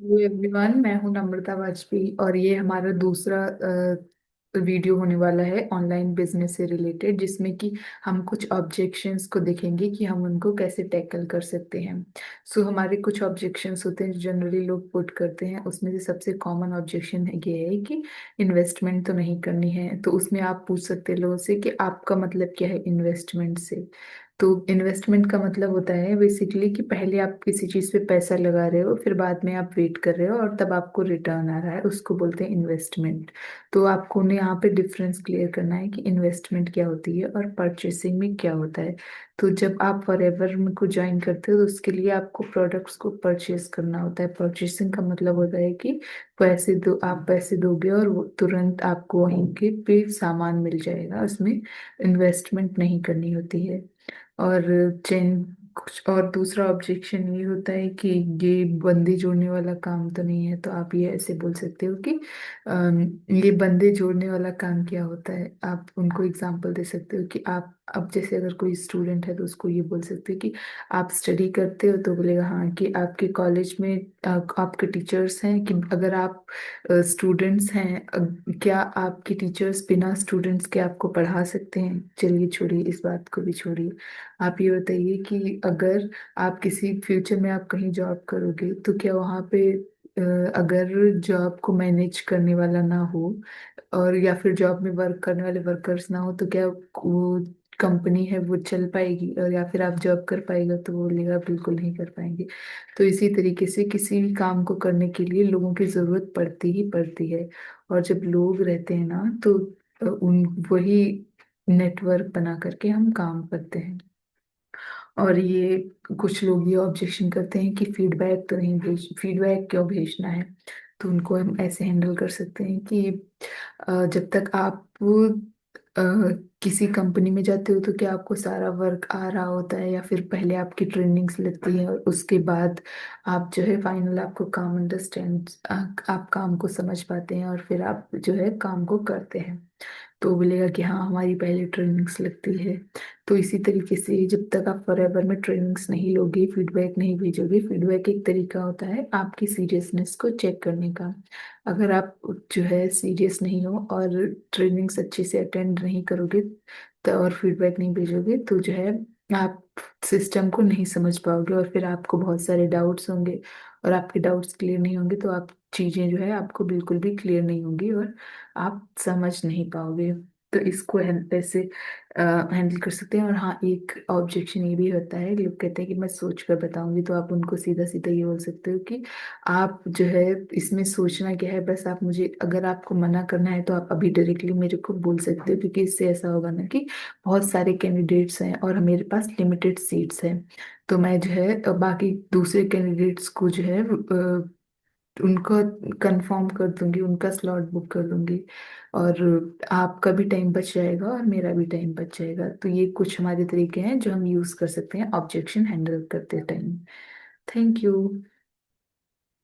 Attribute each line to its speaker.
Speaker 1: Hello everyone, मैं हूं नम्रता वाजपेयी और ये हमारा दूसरा वीडियो होने वाला है ऑनलाइन बिजनेस से रिलेटेड, जिसमें कि हम कुछ ऑब्जेक्शंस को देखेंगे कि हम उनको कैसे टैकल कर सकते हैं। हमारे कुछ ऑब्जेक्शंस होते हैं जो जनरली लोग पुट करते हैं। उसमें से सबसे कॉमन ऑब्जेक्शन ये है कि इन्वेस्टमेंट तो नहीं करनी है। तो उसमें आप पूछ सकते हैं लोगों से कि आपका मतलब क्या है इन्वेस्टमेंट से। तो इन्वेस्टमेंट का मतलब होता है बेसिकली कि पहले आप किसी चीज पे पैसा लगा रहे हो, फिर बाद में आप वेट कर रहे हो और तब आपको रिटर्न आ रहा है, उसको बोलते हैं इन्वेस्टमेंट। तो आपको ने यहाँ पे डिफरेंस क्लियर करना है कि इन्वेस्टमेंट क्या होती है और परचेसिंग में क्या होता है। तो जब आप फॉरएवर में को ज्वाइन करते हो तो उसके लिए आपको प्रोडक्ट्स को परचेस करना होता है। परचेसिंग का मतलब होता है कि पैसे दो, आप पैसे दोगे और वो तुरंत आपको वहीं के पे सामान मिल जाएगा। उसमें इन्वेस्टमेंट नहीं करनी होती है। और चेन कुछ और दूसरा ऑब्जेक्शन ये होता है कि ये बंदी जोड़ने वाला काम तो नहीं है। तो आप ये ऐसे बोल सकते हो कि ये बंदे जोड़ने वाला काम क्या होता है। आप उनको एग्जांपल दे सकते हो कि आप अब जैसे अगर कोई स्टूडेंट है तो उसको ये बोल सकते हो कि आप स्टडी करते हो, तो बोलेगा हाँ कि आपके कॉलेज में आपके टीचर्स हैं। कि अगर आप स्टूडेंट्स हैं, क्या आपके टीचर्स बिना स्टूडेंट्स के आपको पढ़ा सकते हैं? चलिए छोड़िए, इस बात को भी छोड़िए। आप ये बताइए कि अगर आप किसी फ्यूचर में आप कहीं जॉब करोगे तो क्या वहाँ पे अगर जॉब को मैनेज करने वाला ना हो और या फिर जॉब में वर्क करने वाले वर्कर्स ना हो, तो क्या वो कंपनी है वो चल पाएगी? और या फिर आप जॉब कर पाएगा? तो वो बोलेगा बिल्कुल नहीं कर पाएंगे। तो इसी तरीके से किसी भी काम को करने के लिए लोगों की जरूरत पड़ती ही पड़ती है। और जब लोग रहते हैं ना तो उन वही नेटवर्क बना करके हम काम करते हैं। और ये कुछ लोग ये ऑब्जेक्शन करते हैं कि फीडबैक तो नहीं भेज, फीडबैक क्यों भेजना है। तो उनको हम ऐसे हैंडल कर सकते हैं कि जब तक आप अ, किसी कंपनी में जाते हो तो क्या आपको सारा वर्क आ रहा होता है, या फिर पहले आपकी ट्रेनिंग्स लगती है और उसके बाद आप जो है फाइनल आपको काम अंडरस्टैंड, आप काम को समझ पाते हैं और फिर आप जो है काम को करते हैं। तो बोलेगा कि हाँ हमारी पहले ट्रेनिंग्स लगती है। तो इसी तरीके से जब तक आप फॉरएवर में ट्रेनिंग्स नहीं लोगे, फीडबैक नहीं भेजोगे, फीडबैक एक तरीका होता है आपकी सीरियसनेस को चेक करने का। अगर आप जो है सीरियस नहीं हो और ट्रेनिंग्स अच्छे से अटेंड नहीं करोगे तो और फीडबैक नहीं भेजोगे तो जो है आप सिस्टम को नहीं समझ पाओगे और फिर आपको बहुत सारे डाउट्स होंगे। और आपके डाउट्स क्लियर नहीं होंगे तो आप चीजें जो है आपको बिल्कुल भी क्लियर नहीं होंगी और आप समझ नहीं पाओगे। तो इसको ऐसे हैंडल कर सकते हैं। और हाँ, एक ऑब्जेक्शन ये भी होता है, लोग कहते हैं कि मैं सोच कर बताऊंगी। तो आप उनको सीधा सीधा ये बोल सकते हो कि आप जो है इसमें सोचना क्या है, बस आप मुझे, अगर आपको मना करना है तो आप अभी डायरेक्टली मेरे को बोल सकते हो, क्योंकि इससे ऐसा होगा ना कि बहुत सारे कैंडिडेट्स हैं और मेरे पास लिमिटेड सीट्स हैं। तो मैं जो है बाकी दूसरे कैंडिडेट्स को जो है उनको कंफर्म कर दूंगी, उनका स्लॉट बुक कर दूंगी। और आपका भी टाइम बच जाएगा और मेरा भी टाइम बच जाएगा। तो ये कुछ हमारे तरीके हैं जो हम यूज कर सकते हैं ऑब्जेक्शन हैंडल करते टाइम। Thank you.